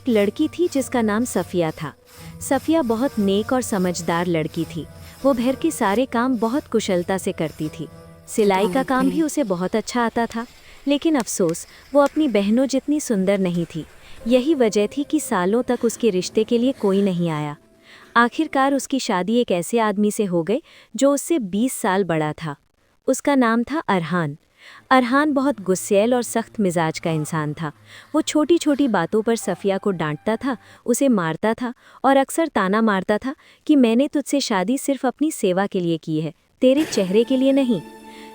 एक लड़की थी जिसका नाम सफ़िया था। सफ़िया बहुत नेक और समझदार लड़की थी। वो घर के सारे काम बहुत कुशलता से करती थी। सिलाई का काम भी उसे बहुत अच्छा आता था। लेकिन अफसोस, वो अपनी बहनों जितनी सुंदर नहीं थी। यही वजह थी कि सालों तक उसके रिश्ते के लिए कोई नहीं आया। आखिरकार उसकी शादी एक ऐसे आदमी से हो गई जो उससे 20 साल बड़ा था। उसका नाम था अरहान। अरहान बहुत गुस्सैल और सख्त मिजाज का इंसान था। वो छोटी छोटी बातों पर सफ़िया को डांटता था, उसे मारता था और अक्सर ताना मारता था कि मैंने तुझसे शादी सिर्फ अपनी सेवा के लिए की है, तेरे चेहरे के लिए नहीं।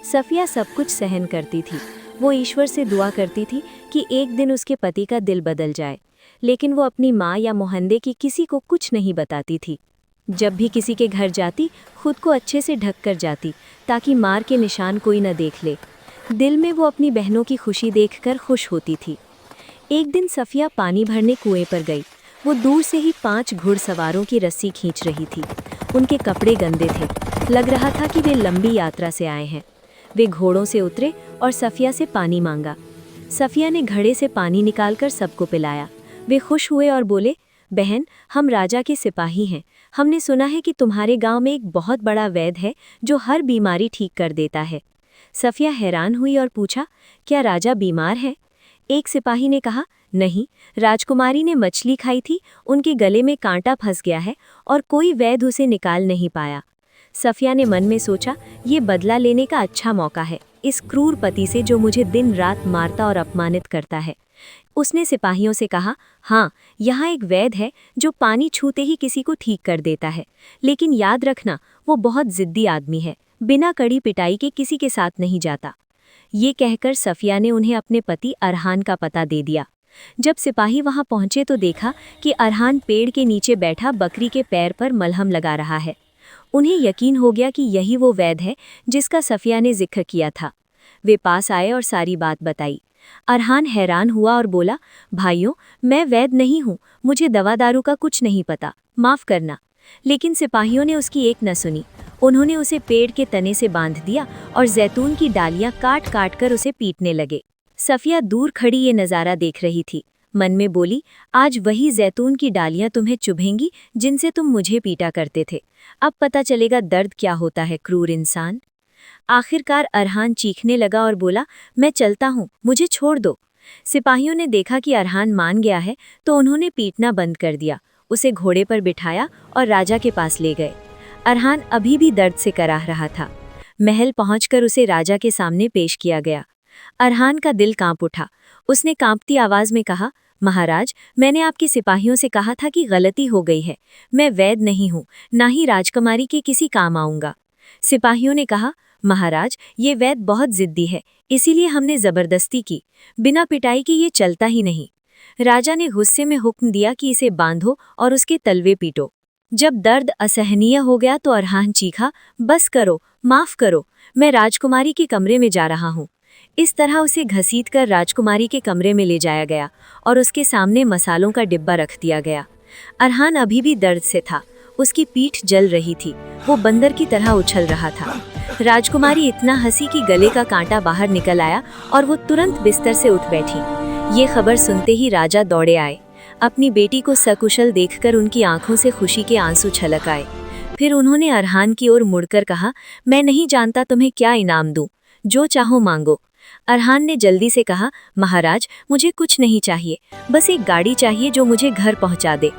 सफ़िया सब कुछ सहन करती थी। वो ईश्वर से दुआ करती थी कि एक दिन उसके पति का दिल बदल जाए, लेकिन वो अपनी माँ या मोहल्ले की किसी को कुछ नहीं बताती थी। जब भी किसी के घर जाती, खुद को अच्छे से ढक कर जाती ताकि मार के निशान कोई न देख ले। दिल में वो अपनी बहनों की खुशी देखकर खुश होती थी। एक दिन सफ़िया पानी भरने कुएं पर गई। वो दूर से ही 5 घुड़सवारों की रस्सी खींच रही थी। उनके कपड़े गंदे थे, लग रहा था कि वे लंबी यात्रा से आए हैं। वे घोड़ों से उतरे और सफ़िया से पानी मांगा। सफ़िया ने घड़े से पानी निकालकर सबको पिलाया। वे खुश हुए और बोले, बहन, हम राजा के सिपाही हैं। हमने सुना है कि तुम्हारे गांव में एक बहुत बड़ा वैद्य है जो हर बीमारी ठीक कर देता है। सफ़िया हैरान हुई और पूछा, क्या राजा बीमार है? एक सिपाही ने कहा, नहीं, राजकुमारी ने मछली खाई थी, उनके गले में कांटा फंस गया है और कोई वैद्य उसे निकाल नहीं पाया। सफ़िया ने मन में सोचा, ये बदला लेने का अच्छा मौका है, इस क्रूर पति से जो मुझे दिन रात मारता और अपमानित करता है। उसने सिपाहियों से कहा, हाँ, यहाँ एक वैद्य है जो पानी छूते ही किसी को ठीक कर देता है, लेकिन याद रखना, वो बहुत जिद्दी आदमी है, बिना कड़ी पिटाई के किसी के साथ नहीं जाता। ये कहकर सफ़िया ने उन्हें अपने पति अरहान का पता दे दिया। जब सिपाही वहां पहुंचे तो देखा कि अरहान पेड़ के नीचे बैठा बकरी के पैर पर मलहम लगा रहा है। उन्हें यकीन हो गया कि यही वो वैद्य है जिसका सफ़िया ने जिक्र किया था। वे पास आए और सारी बात बताई। अरहान हैरान हुआ और बोला, भाइयों, मैं वैद्य नहीं हूँ, मुझे दवा दारू का कुछ नहीं पता, माफ़ करना। लेकिन सिपाहियों ने उसकी एक न सुनी। उन्होंने उसे पेड़ के तने से बांध दिया और जैतून की डालियां काट काट कर उसे पीटने लगे। सफ़िया दूर खड़ी ये नज़ारा देख रही थी। मन में बोली, आज वही जैतून की डालियां तुम्हें चुभेंगी जिनसे तुम मुझे पीटा करते थे। अब पता चलेगा दर्द क्या होता है, क्रूर इंसान। आखिरकार अरहान चीखने लगा और बोला, मैं चलता हूँ, मुझे छोड़ दो। सिपाहियों ने देखा कि अरहान मान गया है तो उन्होंने पीटना बंद कर दिया। उसे घोड़े पर बिठाया और राजा के पास ले गए। अरहान अभी भी दर्द से कराह रहा था। महल पहुंचकर उसे राजा के सामने पेश किया गया। अरहान का दिल कांप उठा। उसने कांपती आवाज में कहा, महाराज, मैंने आपके सिपाहियों से कहा था कि गलती हो गई है। मैं वैद्य नहीं हूँ, ना ही राजकुमारी के किसी काम आऊंगा। सिपाहियों ने कहा, महाराज, ये वैद्य बहुत जिद्दी है, इसीलिए हमने जबरदस्ती की। बिना पिटाई के ये चलता ही नहीं। राजा ने गुस्से में हुक्म दिया कि इसे बांधो और उसके तलवे पीटो। जब दर्द असहनीय हो गया तो अरहान चीखा, बस करो, माफ करो, मैं राजकुमारी के कमरे में जा रहा हूँ। इस तरह उसे घसीटकर राजकुमारी के कमरे में ले जाया गया और उसके सामने मसालों का डिब्बा रख दिया गया। अरहान अभी भी दर्द से था, उसकी पीठ जल रही थी, वो बंदर की तरह उछल रहा था। राजकुमारी इतना हंसी कि गले का कांटा बाहर निकल आया और वो तुरंत बिस्तर से उठ बैठी। ये खबर सुनते ही राजा दौड़े आए। अपनी बेटी को सकुशल देखकर उनकी आंखों से खुशी के आंसू छलक आए। फिर उन्होंने अरहान की ओर मुड़कर कहा, मैं नहीं जानता तुम्हें क्या इनाम दूं, जो चाहो मांगो। अरहान ने जल्दी से कहा, महाराज, मुझे कुछ नहीं चाहिए, बस एक गाड़ी चाहिए जो मुझे घर पहुंचा दे।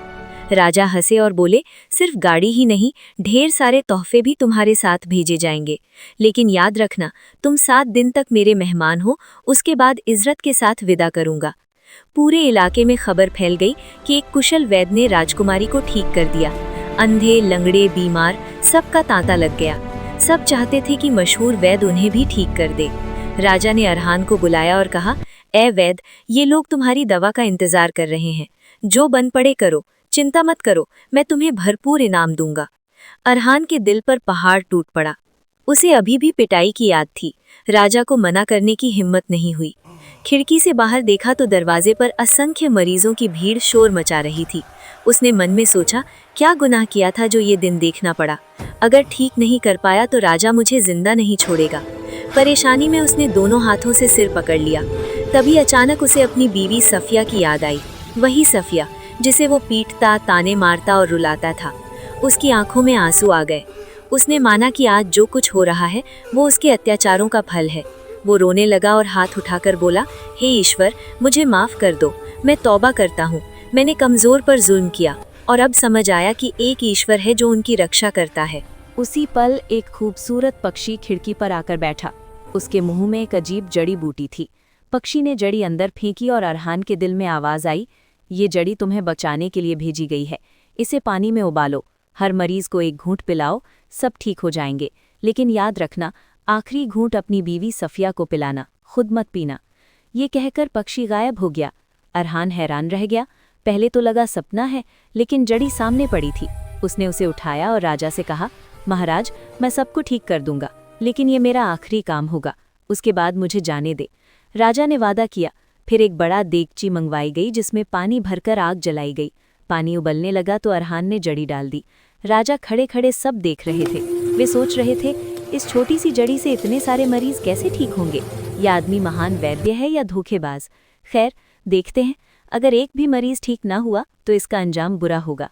राजा हंसे और बोले, सिर्फ गाड़ी ही नहीं, ढेर सारे तोहफे भी तुम्हारे साथ भेजे जाएंगे, लेकिन याद रखना, तुम 7 दिन तक मेरे मेहमान हो, उसके बाद इज्जत के साथ विदा करूंगा। पूरे इलाके में खबर फैल गई कि एक कुशल वैद्य ने राजकुमारी को ठीक कर दिया। अंधे, लंगड़े, बीमार, सबका तांता लग गया। सब चाहते थे कि मशहूर वैद्य उन्हें भी ठीक कर दे। राजा ने अरहान को बुलाया और कहा, ए वैद्य, ये लोग तुम्हारी दवा का इंतजार कर रहे हैं, जो बन पड़े करो, चिंता मत करो, मैं तुम्हें भरपूर इनाम दूंगा। अरहान के दिल पर पहाड़ टूट पड़ा। उसे अभी भी पिटाई की याद थी। राजा को मना करने की हिम्मत नहीं हुई। खिड़की से बाहर देखा तो दरवाजे पर असंख्य मरीजों की भीड़ शोर मचा रही थी। उसने मन में सोचा, क्या गुनाह किया था जो ये दिन देखना पड़ा। अगर ठीक नहीं कर पाया तो राजा मुझे जिंदा नहीं छोड़ेगा। परेशानी में उसने दोनों हाथों से सिर पकड़ लिया। तभी अचानक उसे अपनी बीवी सफ़िया की याद आई। वही सफ़िया जिसे वो पीटता, ताने मारता और रुलाता था। उसकी आंखों में आंसू आ गए। उसने माना कि आज जो कुछ हो रहा है वो उसके अत्याचारों का फल है। वो रोने लगा और हाथ उठाकर बोला, हे ईश्वर, मुझे माफ कर दो, मैं तौबा करता हूँ। मैंने कमजोर पर जुल्म किया और अब समझ आया कि एक ईश्वर है जो उनकी रक्षा करता है। उसी पल एक खूबसूरत पक्षी खिड़की पर आकर बैठा। उसके मुंह में एक अजीब जड़ी बूटी थी। पक्षी ने जड़ी अंदर फेंकी और अरहान के दिल में आवाज आई, ये जड़ी तुम्हें बचाने के लिए भेजी गई है। इसे पानी में उबालो, हर मरीज को एक घूंट पिलाओ, सब ठीक हो जाएंगे। लेकिन याद रखना, आखिरी घूंट अपनी बीवी सफिया को पिलाना, खुद मत पीना। ये कहकर पक्षी गायब हो गया। अरहान हैरान रह गया। पहले तो लगा सपना है, लेकिन जड़ी सामने पड़ी थी। उसने उसे उठाया और राजा से कहा, महाराज, मैं सबको ठीक कर दूंगा, लेकिन ये मेरा आखिरी काम होगा, उसके बाद मुझे जाने दे। राजा ने वादा किया। फिर एक बड़ा देगची मंगवाई गई जिसमें पानी भरकर आग जलाई गई। पानी उबलने लगा तो अरहान ने जड़ी डाल दी। राजा खड़े खड़े सब देख रहे थे। वे सोच रहे थे, इस छोटी सी जड़ी से इतने सारे मरीज कैसे ठीक होंगे? यह आदमी महान वैद्य है या धोखेबाज? खैर, देखते हैं। अगर एक भी मरीज ठीक ना हुआ तो इसका अंजाम बुरा होगा।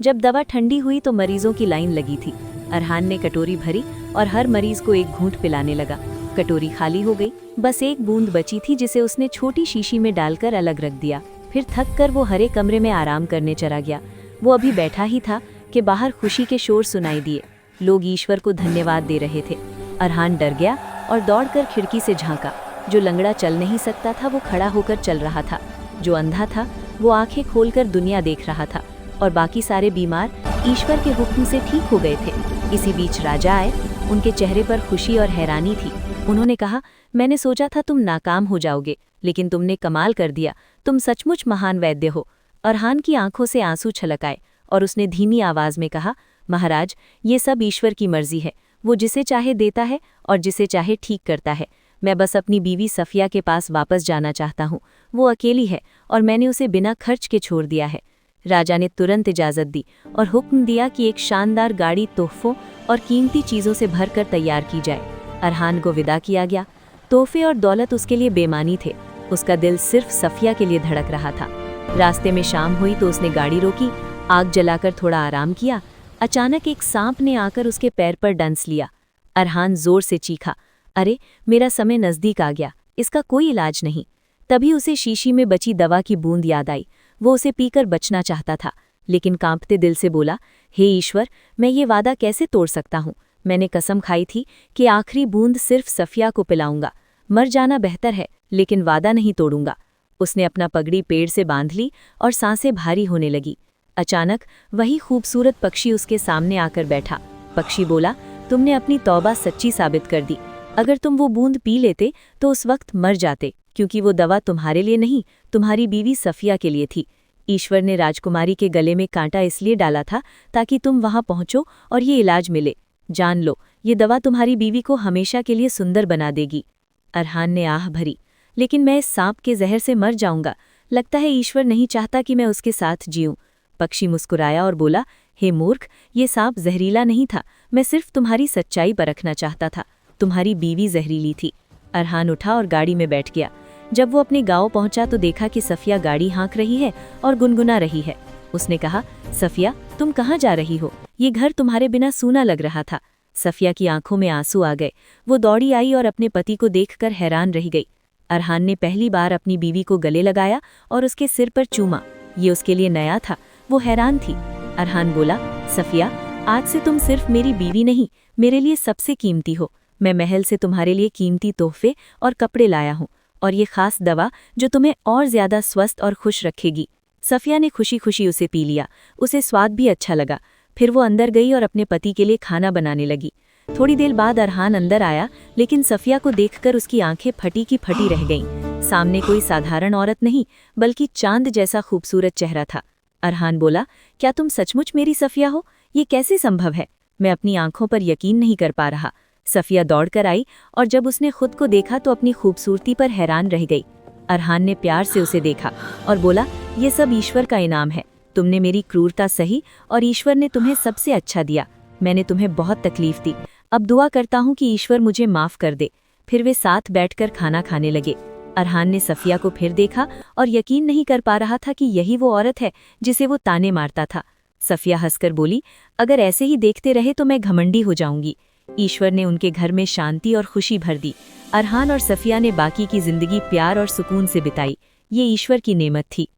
जब दवा ठंडी हुई तो मरीजों की लाइन लगी थी। अरहान ने कटोरी भरी और हर मरीज को एक घूंट पिलाने लगा। कटोरी खाली हो गई, बस एक बूंद बची थी जिसे उसने छोटी शीशी में डालकर अलग रख दिया। फिर थक कर वो हरे कमरे में आराम करने चला गया। वो अभी बैठा ही था कि बाहर खुशी के शोर सुनाई दिए। लोग ईश्वर को धन्यवाद दे रहे थे। अरहान डर गया और दौड़कर खिड़की से झांका। जो लंगड़ा चल नहीं सकता था वो खड़ा होकर चल रहा था। जो अंधा था वो आंखें खोलकर दुनिया देख रहा था और बाकी सारे बीमार ईश्वर के हुक्म से ठीक हो गए थे। इसी बीच राजा आए। उनके चेहरे पर खुशी और हैरानी थी। उन्होंने कहा, मैंने सोचा था तुम नाकाम हो जाओगे, लेकिन तुमने कमाल कर दिया। तुम सचमुच महान वैद्य हो। अरहान की आंखों से आंसू छलक आए और उसने धीमी आवाज में कहा, महाराज, ये सब ईश्वर की मर्जी है। वो जिसे चाहे देता है और जिसे चाहे ठीक करता है। मैं बस अपनी बीवी सफिया के पास वापस जाना चाहता हूँ। वो अकेली है और मैंने उसे बिना खर्च के छोड़ दिया है। राजा ने तुरंत इजाजत दी और हुक्म दिया कि एक शानदार गाड़ी तोहफों और कीमती चीज़ों से भरकर तैयार की जाए। अरहान को विदा किया गया। तोहफे और दौलत उसके लिए बेमानी थे। उसका दिल सिर्फ सफिया के लिए धड़क रहा था। रास्ते में शाम हुई तो उसने गाड़ी रोकी, आग जलाकर थोड़ा आराम किया। अचानक एक सांप ने आकर उसके पैर पर डंस लिया। अरहान जोर से चीखा, अरे, मेरा समय नज़दीक आ गया, इसका कोई इलाज नहीं। तभी उसे शीशी में बची दवा की बूंद याद आई। वो उसे पीकर बचना चाहता था, लेकिन कांपते दिल से बोला, हे ईश्वर, मैं ये वादा कैसे तोड़ सकता हूँ? मैंने कसम खाई थी कि आखिरी बूंद सिर्फ सफिया को पिलाऊंगा। मर जाना बेहतर है, लेकिन वादा नहीं तोड़ूंगा। उसने अपना पगड़ी पेड़ से बांध ली और सांसें भारी होने लगी। अचानक वही खूबसूरत पक्षी उसके सामने आकर बैठा। पक्षी बोला, तुमने अपनी तौबा सच्ची साबित कर दी। अगर तुम वो बूंद पी लेते तो उस वक्त मर जाते, क्योंकि वो दवा तुम्हारे लिए नहीं, तुम्हारी बीवी सफिया के लिए थी। ईश्वर ने राजकुमारी के गले में कांटा इसलिए डाला था ताकि तुम वहां पहुंचो और ये इलाज मिले। जान लो, ये दवा तुम्हारी बीवी को हमेशा के लिए सुंदर बना देगी। अरहान ने आह भरी, लेकिन मैं इस सांप के जहर से मर जाऊंगा। लगता है ईश्वर नहीं चाहता कि मैं उसके साथ जीऊं। पक्षी मुस्कुराया और बोला, हे मूर्ख, ये सांप जहरीला नहीं था। मैं सिर्फ तुम्हारी सच्चाई परखना चाहता था। तुम्हारी बीवी जहरीली थी। अरहान उठा और गाड़ी में बैठ गया। जब वो अपने गांव पहुंचा तो देखा कि सफिया गाड़ी हाँक रही है और गुनगुना रही है। उसने कहा, सफिया, तुम कहाँ जा रही हो? ये घर तुम्हारे बिना सूना लग रहा था। सफिया की आंखों में आंसू आ गए। वो दौड़ी आई और अपने पति को देखकर हैरान रह गई। अरहान ने पहली बार अपनी बीवी को गले लगाया और उसके सिर पर चूमा। ये उसके लिए नया था। वो हैरान थी। अरहान बोला, सफिया, आज से तुम सिर्फ मेरी बीवी नहीं, मेरे लिए सबसे कीमती हो। मैं महल से तुम्हारे लिए कीमती तोहफे और कपड़े लाया हूँ, और ये खास दवा जो तुम्हें और ज्यादा स्वस्थ और खुश रखेगी। सफिया ने खुशी खुशी उसे पी लिया। उसे स्वाद भी अच्छा लगा। फिर वो अंदर गई और अपने पति के लिए खाना बनाने लगी। थोड़ी देर बाद अरहान अंदर आया, लेकिन सफिया को देखकर उसकी आंखें फटी की फटी रह गईं। सामने कोई साधारण औरत नहीं, बल्कि चांद जैसा खूबसूरत चेहरा था। अरहान बोला, क्या तुम सचमुच मेरी सफिया हो? ये कैसे संभव है? मैं अपनी आंखों पर यकीन नहीं कर पा रहा। सफिया दौड़कर आई और जब उसने खुद को देखा तो अपनी खूबसूरती पर हैरान रह गई। अरहान ने प्यार से उसे देखा और बोला, ये सब ईश्वर का इनाम है। तुमने मेरी क्रूरता सही और ईश्वर ने तुम्हें सबसे अच्छा दिया। मैंने तुम्हें बहुत तकलीफ दी। अब दुआ करता हूँ कि ईश्वर मुझे माफ कर दे। फिर वे साथ बैठकर खाना खाने लगे। अरहान ने सफिया को फिर देखा और यकीन नहीं कर पा रहा था कि यही वो औरत है जिसे वो ताने मारता था। सफिया हंसकर बोली, अगर ऐसे ही देखते रहे तो मैं घमंडी हो जाऊंगी। ईश्वर ने उनके घर में शांति और खुशी भर दी। अरहान और सफिया ने बाकी की जिंदगी प्यार और सुकून से बिताई। ये ईश्वर की नेमत थी।